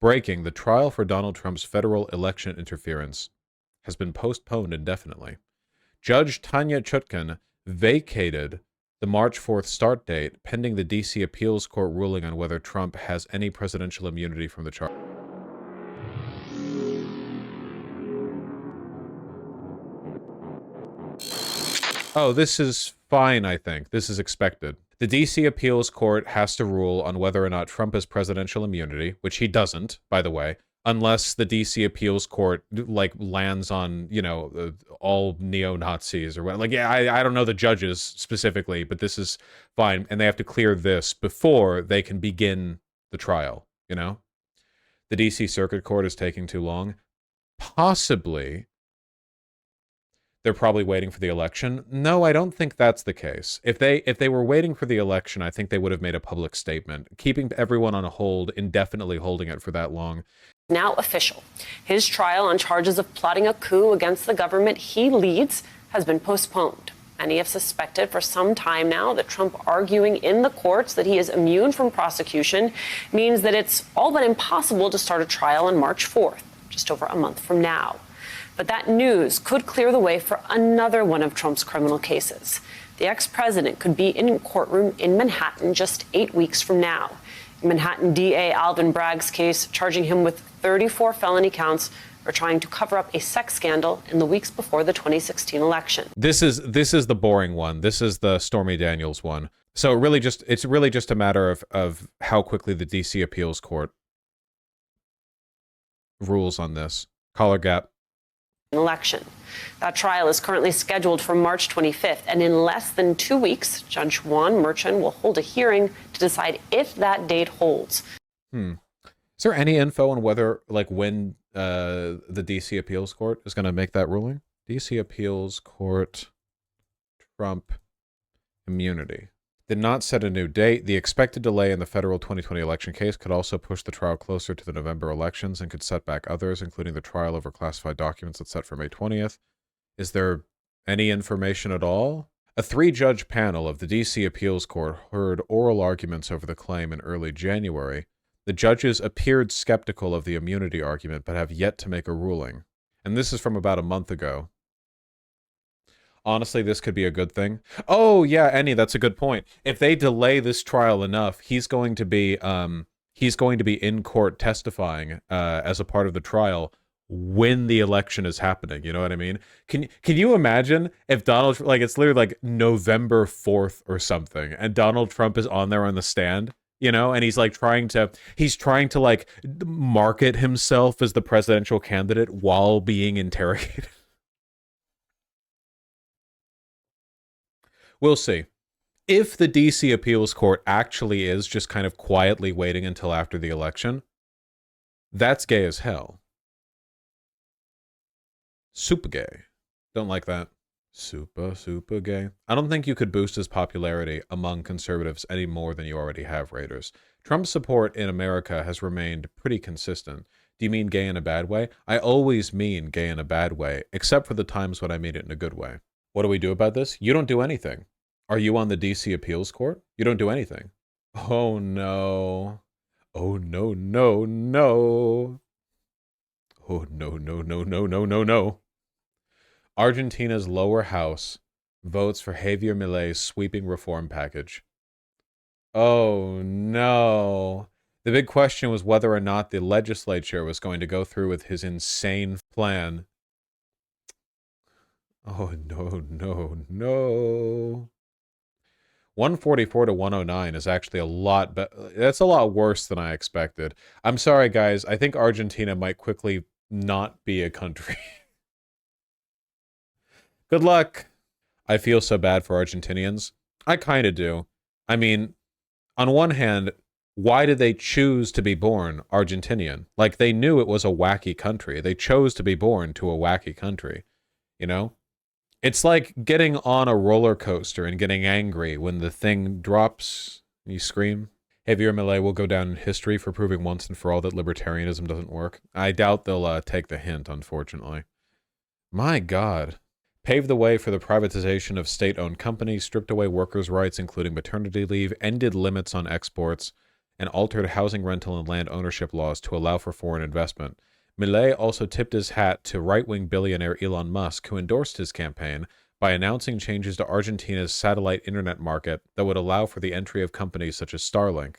Breaking, the trial for Donald Trump's federal election interference has been postponed indefinitely. Judge Tanya Chutkan vacated the March 4th start date pending the D.C. Appeals Court ruling on whether Trump has any presidential immunity from the charge. Oh, this is fine, I think. This is expected. The D.C. Appeals Court has to rule on whether or not Trump has presidential immunity, which he doesn't, by the way, unless the D.C. Appeals Court, like, lands on, you know, all neo-Nazis or what. Like, yeah, I don't know the judges specifically, but this is fine. And they have to clear this before they can begin the trial, you know? The D.C. Circuit Court is taking too long. Possibly they're probably waiting for the election. No, I don't think that's the case. If they were waiting for the election, I think they would have made a public statement. Keeping everyone on a hold, indefinitely holding it for that long. Now official. His trial on charges of plotting a coup against the government he leads has been postponed. Many have suspected for some time now that Trump arguing in the courts that he is immune from prosecution means that it's all but impossible to start a trial on March 4th, just over a month from now. But that news could clear the way for another one of Trump's criminal cases. The ex-president could be in a courtroom in Manhattan just 8 weeks from now. Manhattan DA Alvin Bragg's case, charging him with 34 felony counts for trying to cover up a sex scandal in the weeks before the 2016 election. This is the boring one. This is the Stormy Daniels one. So it's really just a matter of how quickly the DC Appeals Court rules on this. Collar gap. Election. That trial is currently scheduled for March 25th, and in less than 2 weeks, Judge Juan Merchan will hold a hearing to decide if that date holds. Is there any info on whether, like, when the DC Appeals Court is going to make that ruling? DC Appeals Court, Trump immunity. Did not set a new date. The expected delay in the federal 2020 election case could also push the trial closer to the November elections and could set back others, including the trial over classified documents that's set for May 20th. Is there any information at all? A 3-judge panel of the DC Appeals Court heard oral arguments over the claim in early January. The judges appeared skeptical of the immunity argument, but have yet to make a ruling. And this is from about a month ago. Honestly, this could be a good thing. Oh, yeah, Annie, that's a good point. If they delay this trial enough, he's going to be in court testifying as a part of the trial when the election is happening. You know what I mean? Can you imagine if Donald, like, it's literally like November 4th or something, and Donald Trump is on there on the stand, you know, and he's like trying to like market himself as the presidential candidate while being interrogated. We'll see. If the DC Appeals Court actually is just kind of quietly waiting until after the election, that's gay as hell. Super gay. Don't like that. Super gay. I don't think you could boost his popularity among conservatives any more than you already have, Raiders. Trump's support in America has remained pretty consistent. Do you mean gay in a bad way? I always mean gay in a bad way, except for the times when I mean it in a good way. What do we do about this? You don't do anything. Are you on the DC Appeals Court? You don't do anything. Oh, no. Oh, no, no, no. Oh, no, no, no, no, no, no, no. Argentina's lower house votes for Javier Milei's sweeping reform package. Oh, no. The big question was whether or not the legislature was going to go through with his insane plan. Oh, no, no, no. 144 to 109 is actually a lot, but that's a lot worse than I expected. I'm sorry, guys. I think Argentina might quickly not be a country. Good luck. I feel so bad for Argentinians. I kind of do. I mean, on one hand, why did they choose to be born Argentinian? Like, they knew it was a wacky country. They chose to be born to a wacky country, you know? It's like getting on a roller coaster and getting angry when the thing drops and you scream. Javier Milei will go down in history for proving once and for all that libertarianism doesn't work. I doubt they'll take the hint, unfortunately. My God. Paved the way for the privatization of state-owned companies, stripped away workers' rights, including maternity leave, ended limits on exports, and altered housing rental and land ownership laws to allow for foreign investment. Milei also tipped his hat to right-wing billionaire Elon Musk, who endorsed his campaign by announcing changes to Argentina's satellite internet market that would allow for the entry of companies such as Starlink.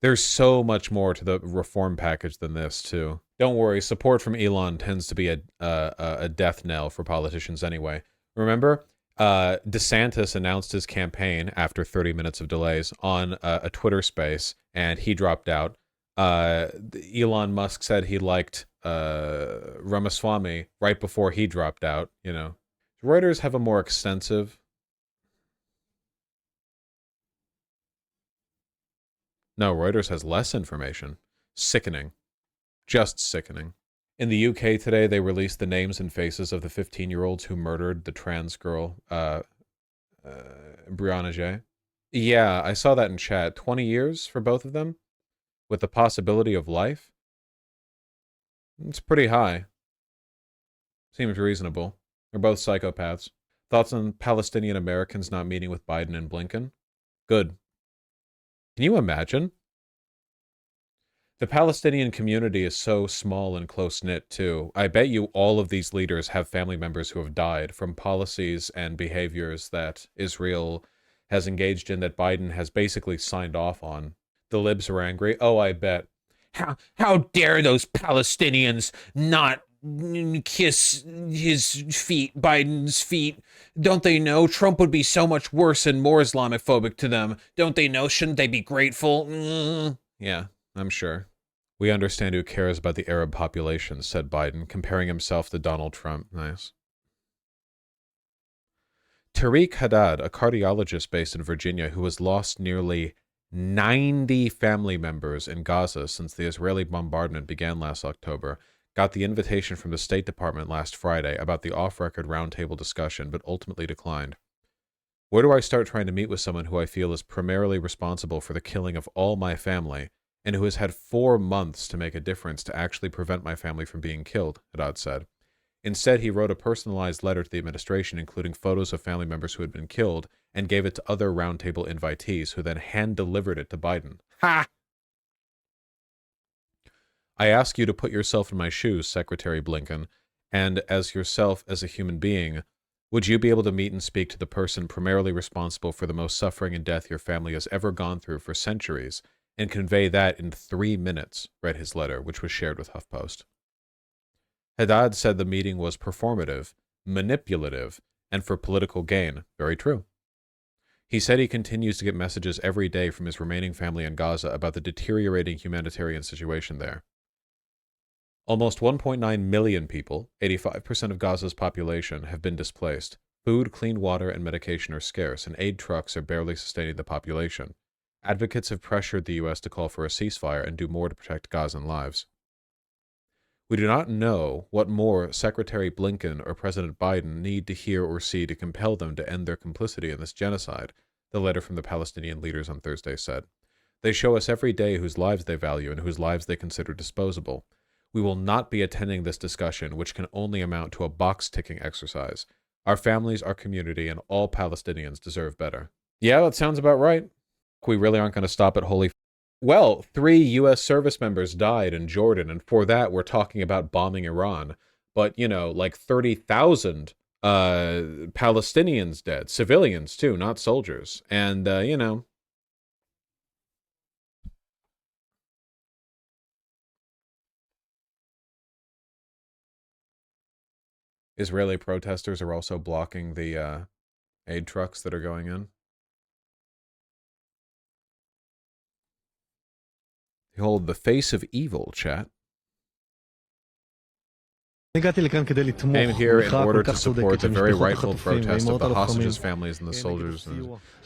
There's so much more to the reform package than this, too. Don't worry, support from Elon tends to be a death knell for politicians anyway. Remember, DeSantis announced his campaign after 30 minutes of delays on a Twitter space, and he dropped out. Elon Musk said he liked Ramaswamy right before he dropped out, you know. Reuters have a more extensive... No, Reuters has less information. Sickening. Just sickening. In the UK today, they released the names and faces of the 15-year-olds who murdered the trans girl, Brianna J. Yeah, I saw that in chat. 20 years for both of them? With the possibility of life? It's pretty high. Seems reasonable. They're both psychopaths. Thoughts on Palestinian Americans not meeting with Biden and Blinken? Good. Can you imagine? The Palestinian community is so small and close-knit, too. I bet you all of these leaders have family members who have died from policies and behaviors that Israel has engaged in that Biden has basically signed off on. The libs are angry. Oh, I bet. How dare those Palestinians not kiss his feet, Biden's feet? Don't they know Trump would be so much worse and more Islamophobic to them? Don't they know? Shouldn't they be grateful? Yeah, I'm sure. We understand who cares about the Arab population, said Biden, comparing himself to Donald Trump. Nice. Tariq Haddad, a cardiologist based in Virginia who has lost nearly 90 family members in Gaza since the Israeli bombardment began last October, got the invitation from the State Department last Friday about the off-record roundtable discussion, but ultimately declined. Where do I start trying to meet with someone who I feel is primarily responsible for the killing of all my family, and who has had 4 months to make a difference to actually prevent my family from being killed, Haddad said. Instead, he wrote a personalized letter to the administration, including photos of family members who had been killed, and gave it to other roundtable invitees, who then hand-delivered it to Biden. Ha! I ask you to put yourself in my shoes, Secretary Blinken, and as yourself as a human being, would you be able to meet and speak to the person primarily responsible for the most suffering and death your family has ever gone through for centuries, and convey that in 3 minutes, read his letter, which was shared with HuffPost. Haddad said the meeting was performative, manipulative, and for political gain. Very true. He said he continues to get messages every day from his remaining family in Gaza about the deteriorating humanitarian situation there. Almost 1.9 million people, 85% of Gaza's population, have been displaced. Food, clean water, and medication are scarce, and aid trucks are barely sustaining the population. Advocates have pressured the U.S. to call for a ceasefire and do more to protect Gazan lives. We do not know what more Secretary Blinken or President Biden need to hear or see to compel them to end their complicity in this genocide, the letter from the Palestinian leaders on Thursday said. They show us every day whose lives they value and whose lives they consider disposable. We will not be attending this discussion, which can only amount to a box-ticking exercise. Our families, our community, and all Palestinians deserve better. Yeah, that sounds about right. We really aren't going to stop at holy... Well, 3 U.S. service members died in Jordan, and for that we're talking about bombing Iran. But, you know, like 30,000 Palestinians dead. Civilians, too, not soldiers. And, you know... Israeli protesters are also blocking the aid trucks that are going in. Behold the face of evil, chat. Came here in order to support the very rightful protest of the hostages' families and the soldiers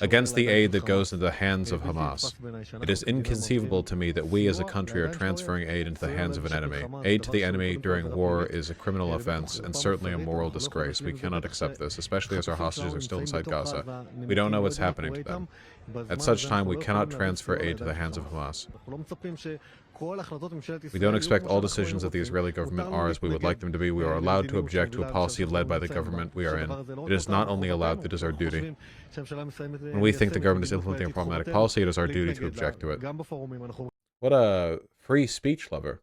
against the aid that goes into the hands of Hamas. It is inconceivable to me that we as a country are transferring aid into the hands of an enemy. Aid to the enemy during war is a criminal offense and certainly a moral disgrace. We cannot accept this, especially as our hostages are still inside Gaza. We don't know what's happening to them. At such time, we cannot transfer aid to the hands of Hamas. We don't expect all decisions of the Israeli government are as we would like them to be. We are allowed to object to a policy led by the government we are in. It is not only allowed, it is our duty. When we think the government is implementing a problematic policy, it is our duty to object to it. What a free speech lover.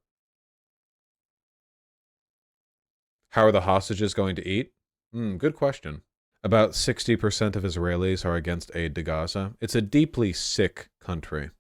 How are the hostages going to eat? Good question. About 60% of Israelis are against aid to Gaza. It's a deeply sick country.